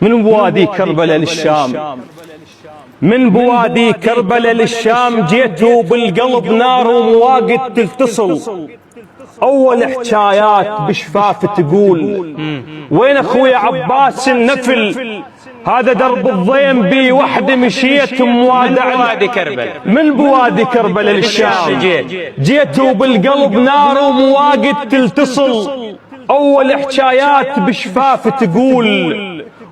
من بوادي كربلاء للشام، من بوادي كربلاء للشام جيتوا بالقلب نار ومواقد تتصل. اول حكايات بشفاف تقول وين اخويا عباس النفل، هذا درب الضيم بي وحده مشيت موادع. من بوادي كربلاء للشام جيتوا بالقلب نار ومواقد تتصل. اول حكايات بشفاف تقول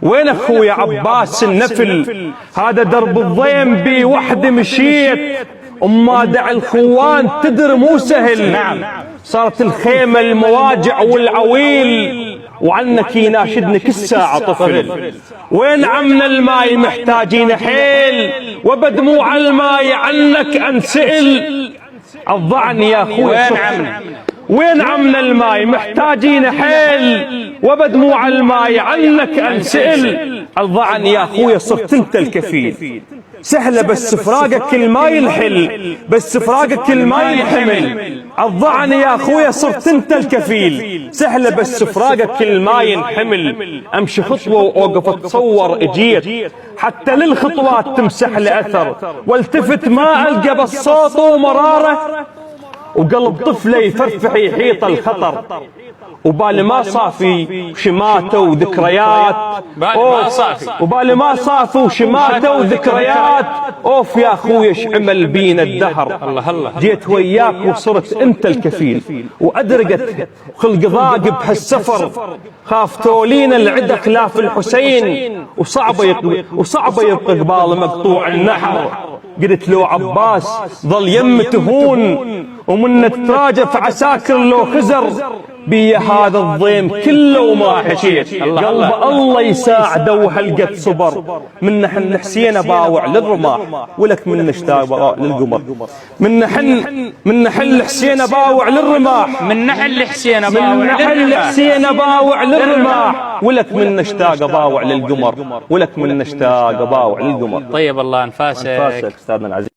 وين اخويا عباس النفل، هذا درب الضيم بي وحده مشيت امادع الخوان تدر مو سهل. نعم صارت الخيمة المواجع والعويل وعنك يناشدنك الساعة طفل. وين عمنا الماي محتاجين حيل وبدموع الماي عنك انسئل. الضعني يا اخوي وين عمنا، وين عمنا الماي محتاجين حيل وبدموع الماي عنك انسئل. الضعني يا اخويا صرت انت الكفيل، سهلة بس فراقك الماي الحل، بس فراقك الماي الحمل. الضعني يا اخويا صرت انت الكفيل، سهلة بس فراقك الماي الحمل. امشي خطوة واوقف اتصور اجيت حتى للخطوات تمسح لي اثر، والتفت ما القى بالصوت ومرارة وقلب طفله يفرفح يحيط الخطر. وبالي ما صافي شماته وذكريات، وبالي ما صافي وشماته وذكريات. اوف يا اخوي ايش عمل بينا الدهر. الله الله جيت وياك وصرت انت الكفيل، وادرقت خلق ضاق بهالسفر. خاف تولينا العدا خلاف الحسين، وصعبه يبقى قبال مقطوع النحر. قلت له عباس ظل يم تهون ومن تراجف عساكر لو خزر بي هذا الضيم كله وما حكيت. قلب الله يساعده وهلقت صبر. من نحن حسين باوع للرماح ولك من نشتاق للقمر. من نحل حسين باوع للرماح، من نحل حسين باوع للرماح ولك من نشتاق باوع للقمر، ولك من نشتاق باوع للقمر. طيب الله انفاسك استاذنا العزيز.